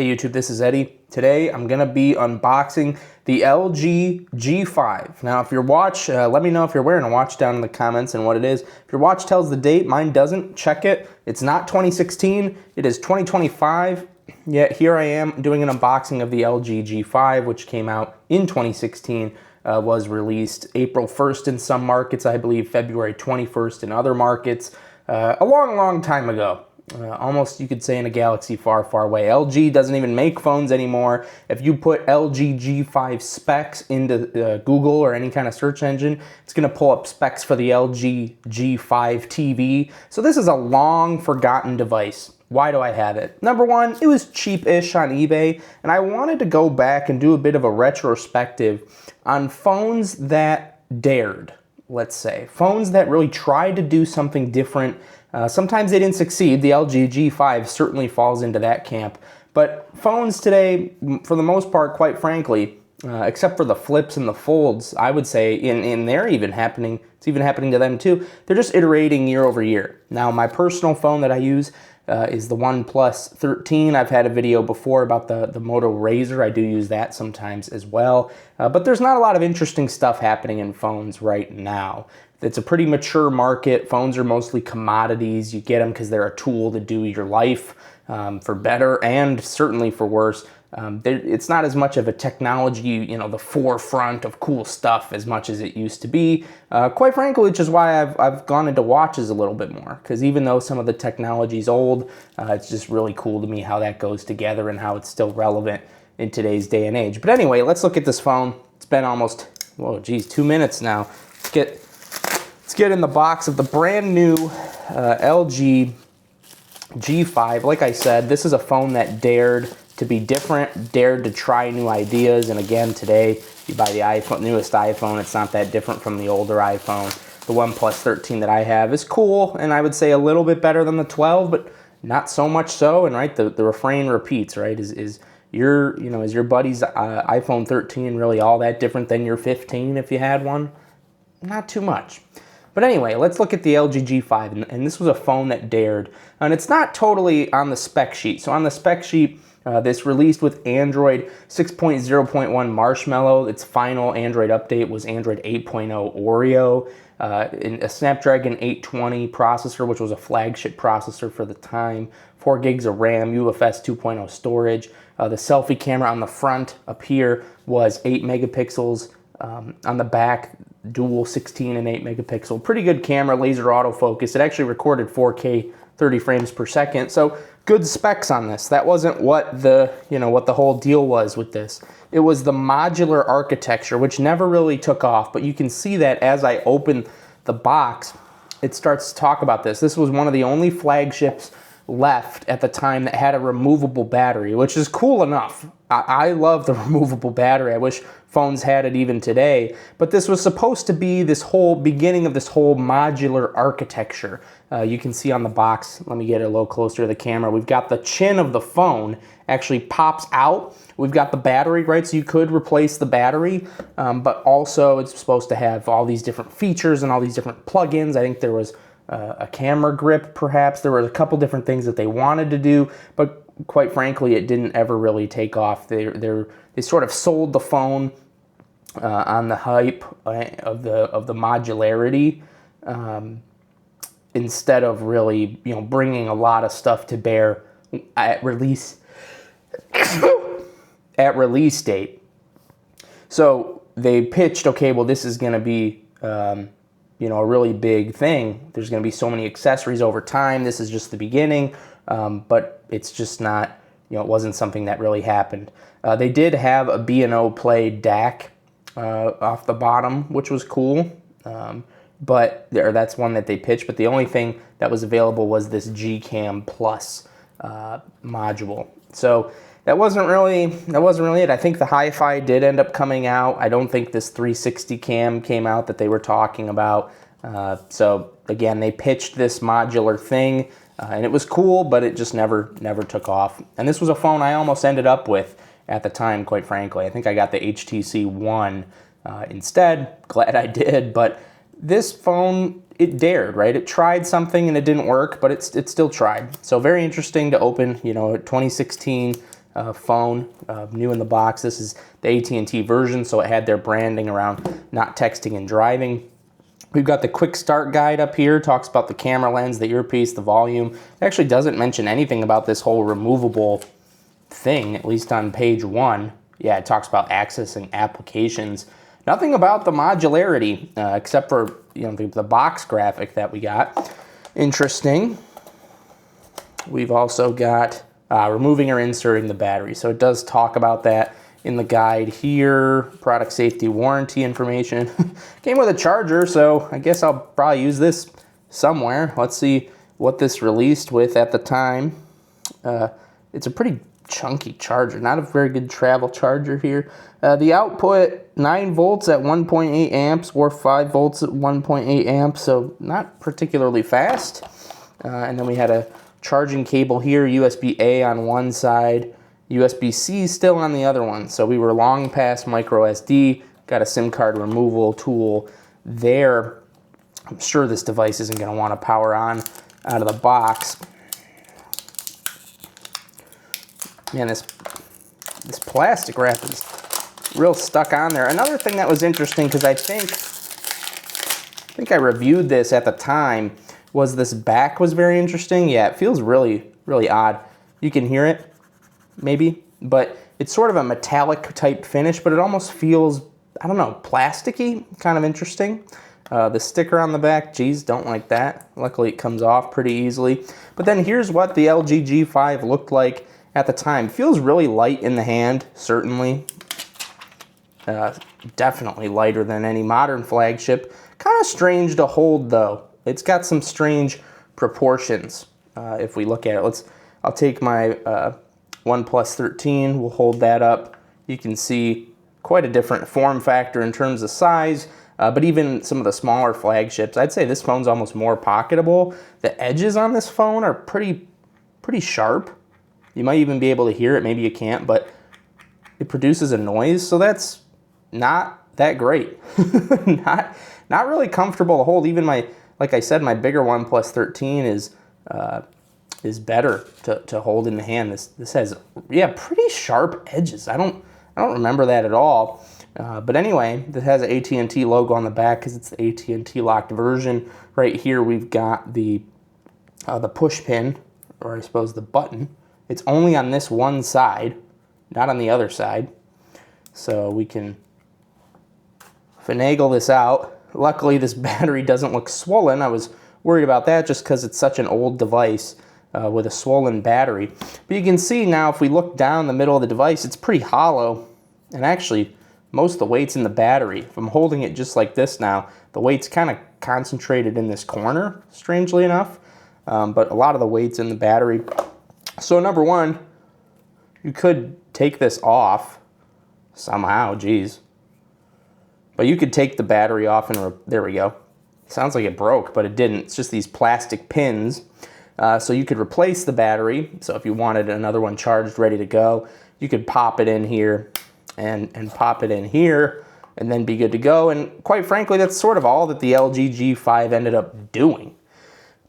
Hey YouTube, this is Eddie. Today I'm going to be unboxing the LG G5. Now if your watch, let me know if you're wearing a watch down in the comments and what it is. If your watch tells the date, mine doesn't, check it. It's not 2016, it is 2025. Yet here I am doing an unboxing of the LG G5, which came out in 2016, was released April 1st in some markets, I believe February 21st in other markets, a long time ago. Almost, you could say, in a galaxy far, far away. LG doesn't even make phones anymore. If you put LG G5 specs into Google or any kind of search engine, it's going to pull up specs for the LG G5 TV. So this is a long forgotten device. Why do I have it? Number one, it was cheap-ish on eBay, and I wanted to go back and do a bit of a retrospective on phones that dared, let's say. Phones that really tried to do something different. Sometimes they didn't succeed. The LG G5 certainly falls into that camp. But phones today, for the most part, quite frankly, except for the flips and the folds, I would say, and they're even happening, it's even happening to them too, they're just iterating year over year. Now, my personal phone that I use is the OnePlus 13. I've had a video before about the Moto Razr. I do use that sometimes as well. But there's not a lot of interesting stuff happening in phones right now. It's a pretty mature market. Phones are mostly commodities. You get them because they're a tool to do your life for better and certainly for worse. It's not as much of a technology, you know, the forefront of cool stuff as much as it used to be. Quite frankly, which is why I've gone into watches a little bit more, because even though some of the technology's old, it's just really cool to me how that goes together and how it's still relevant in today's day and age. But anyway, let's look at this phone. It's been almost, whoa, geez, 2 minutes now. Let's get in the box of the brand new LG G5. Like I said, this is a phone that dared to be different, dared to try new ideas. And again, today, you buy the newest iPhone, it's not that different from the older iPhone. The OnePlus 13 that I have is cool, and I would say a little bit better than the 12, but not so much so. And right, the refrain repeats, right? Is your buddy's iPhone 13 really all that different than your 15 if you had one? Not too much. But anyway, let's look at the LG G5, and this was a phone that dared. And it's not totally on the spec sheet. So on the spec sheet, this released with Android 6.0.1 Marshmallow. Its final Android update was Android 8.0 Oreo. A Snapdragon 820 processor, which was a flagship processor for the time. 4 gigs of RAM, UFS 2.0 storage. The selfie camera on the front up here was 8 megapixels. On the back, dual 16 and 8 megapixel. Pretty good camera, laser autofocus. It actually recorded 4K 30 frames per second. So good specs on this. That wasn't what the whole deal was with this. It was the modular architecture, which never really took off, but you can see that as I open the box, it starts to talk about this. This was one of the only flagships left at the time that had a removable battery, which is cool enough. I love the removable battery. I wish phones had it even today. But this was supposed to be this whole beginning of this whole modular architecture. You can see on the box, let me get it a little closer to the camera, we've got the chin of the phone actually pops out. We've got the battery, right? So you could replace the battery, but also it's supposed to have all these different features and all these different plugins. I think there was a camera grip, perhaps. There were a couple different things that they wanted to do, but quite frankly, it didn't ever really take off. They sort of sold the phone on the hype of the modularity instead of really, bringing a lot of stuff to bear at release date. So they pitched, okay, well, this is going to be a really big thing. There's going to be so many accessories over time. This is just the beginning, but it's just not, it wasn't something that really happened. They did have a B&O Play DAC off the bottom, which was cool, but that's one that they pitched, but the only thing that was available was this Gcam Plus module. So that wasn't really it. I think the Hi-Fi did end up coming out. I don't think this 360 cam came out that they were talking about. So again, they pitched this modular thing, and it was cool, but it just never took off. And this was a phone I almost ended up with at the time, quite frankly. I think I got the HTC One instead. Glad I did, but this phone, it dared, right? It tried something and it didn't work, but it still tried. So very interesting to open, 2016 phone, new in the box. This is the AT&T version, so it had their branding around not texting and driving. We've got the quick start guide up here, talks about the camera lens, the earpiece, the volume. It actually doesn't mention anything about this whole removable thing, at least on page 1. Yeah, it talks about accessing applications. Nothing about the modularity, except for the box graphic that we got. Interesting. We've also got removing or inserting the battery. So it does talk about that in the guide here. Product safety warranty information. Came with a charger, so I guess I'll probably use this somewhere. Let's see what this released with at the time. It's a pretty chunky charger, not a very good travel charger here. The output, 9 volts at 1.8 amps or 5 volts at 1.8 amps, so not particularly fast. And then we had a charging cable here, USB-A on one side, USB-C still on the other one. So we were long past micro SD, got a SIM card removal tool there. I'm sure this device isn't going to want to power on out of the box. Man, this plastic wrap is real stuck on there. Another thing that was interesting, because I think I reviewed this at the time, was this back was very interesting. Yeah, it feels really, really odd. You can hear it, maybe, but it's sort of a metallic type finish, but it almost feels, I don't know, plasticky, kind of interesting. The sticker on the back, geez, don't like that. Luckily it comes off pretty easily. But then here's what the LG G5 looked like at the time. Feels really light in the hand, certainly. Definitely lighter than any modern flagship. Kind of strange to hold though. It's got some strange proportions if we look at it. I'll take my OnePlus 13, we'll hold that up. You can see quite a different form factor in terms of size, but even some of the smaller flagships, I'd say this phone's almost more pocketable. The edges on this phone are pretty sharp. You might even be able to hear it, maybe you can't, but it produces a noise, so that's not that great. not really comfortable to hold. Even like I said, my bigger OnePlus 13 is better to hold in the hand. This has, yeah, pretty sharp edges. I don't remember that at all. But anyway, this has an AT&T logo on the back because it's the AT&T locked version. Right here we've got the push pin, or I suppose the button. It's only on this one side, not on the other side. So we can finagle this out. Luckily, this battery doesn't look swollen. I was worried about that just because it's such an old device with a swollen battery. But you can see now, if we look down the middle of the device, it's pretty hollow. And actually, most of the weight's in the battery. If I'm holding it just like this now, the weight's kind of concentrated in this corner, strangely enough. But a lot of the weight's in the battery. So number one, you could take this off somehow, geez. But you could take the battery off and there we go. Sounds like it broke, but it didn't. It's just these plastic pins. So you could replace the battery. So if you wanted another one charged, ready to go, you could pop it in here and pop it in here and then be good to go. And quite frankly, that's sort of all that the LG G5 ended up doing.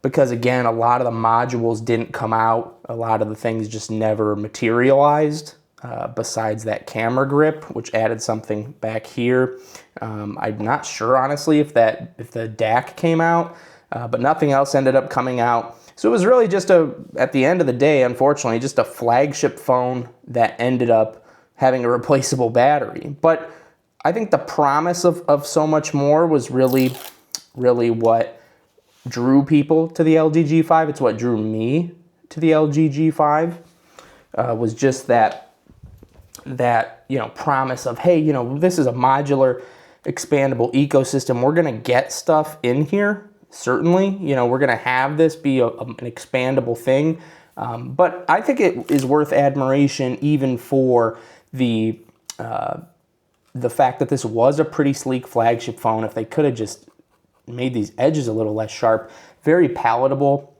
Because again, a lot of the modules didn't come out. A lot of the things just never materialized. Besides that camera grip, which added something back here. I'm not sure, honestly, if the DAC came out, but nothing else ended up coming out. So it was really just at the end of the day, unfortunately, just a flagship phone that ended up having a replaceable battery. But I think the promise of so much more was really, really what drew people to the LG G5. It's what drew me to the LG G5, was just that promise of, hey, this is a modular expandable ecosystem. We're going to get stuff in here, certainly. We're going to have this be an expandable thing. But I think it is worth admiration even for the fact that this was a pretty sleek flagship phone. If they could have just made these edges a little less sharp, very palatable,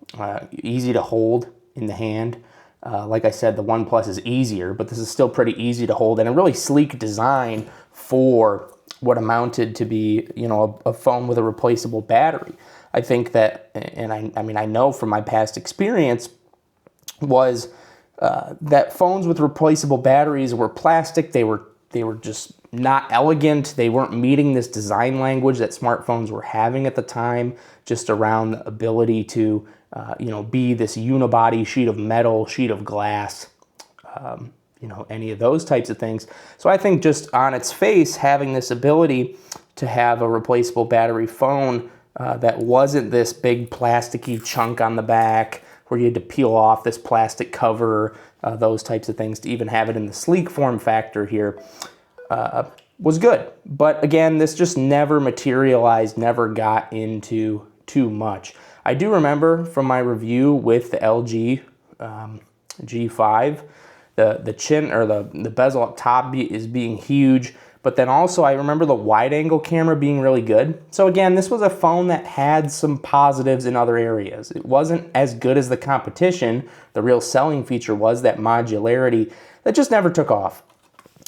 easy to hold in the hand. Like I said, the OnePlus is easier, but this is still pretty easy to hold, and a really sleek design for what amounted to be, a phone with a replaceable battery. I think that, and I know from my past experience, was that phones with replaceable batteries were plastic. They were just not elegant. They weren't meeting this design language that smartphones were having at the time, just around the ability to, be this unibody sheet of metal, sheet of glass, any of those types of things. So I think just on its face, having this ability to have a replaceable battery phone that wasn't this big plasticky chunk on the back where you had to peel off this plastic cover, those types of things, to even have it in the sleek form factor here, was good. But again, this just never materialized, never got into too much. I do remember from my review with the LG G5, the chin or the bezel up top is being huge, but then also I remember the wide angle camera being really good. So again, this was a phone that had some positives in other areas. It wasn't as good as the competition. The real selling feature was that modularity that just never took off.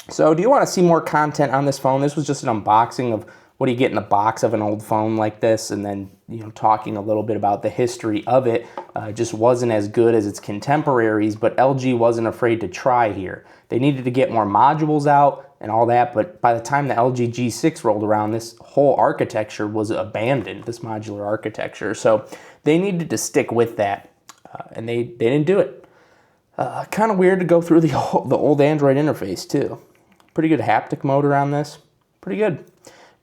So do you want to see more content on this phone? This was just an unboxing of what do you get in the box of an old phone like this, and then talking a little bit about the history of it. Just wasn't as good as its contemporaries, but LG wasn't afraid to try here. They needed to get more modules out and all that, but by the time the LG G6 rolled around, this whole architecture was abandoned, this modular architecture. So they needed to stick with that, and they didn't do it. Kind of weird to go through the old Android interface too. Pretty good haptic motor on this. Pretty good.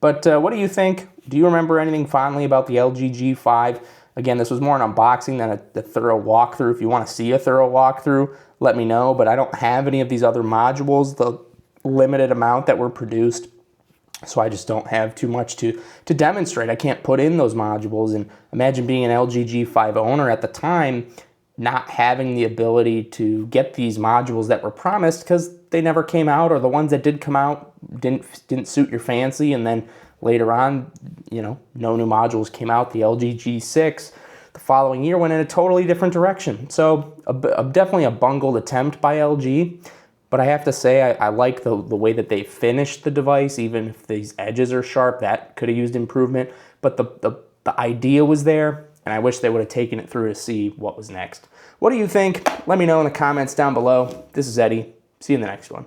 But what do you think? Do you remember anything fondly about the LG G5? Again, this was more an unboxing than a thorough walkthrough. If you want to see a thorough walkthrough, let me know. But I don't have any of these other modules, the limited amount that were produced. So I just don't have too much to demonstrate. I can't put in those modules. And imagine being an LG G5 owner at the time, not having the ability to get these modules that were promised because they never came out, or the ones that did come out didn't suit your fancy, and then later on, no new modules came out. The LG G6 the following year went in a totally different direction. So definitely a bungled attempt by LG, but I have to say I like the way that they finished the device. Even if these edges are sharp, that could have used improvement, but the idea was there, and I wish they would have taken it through to see what was next. What do you think? Let me know in the comments down below. This is Eddie. See you in the next one.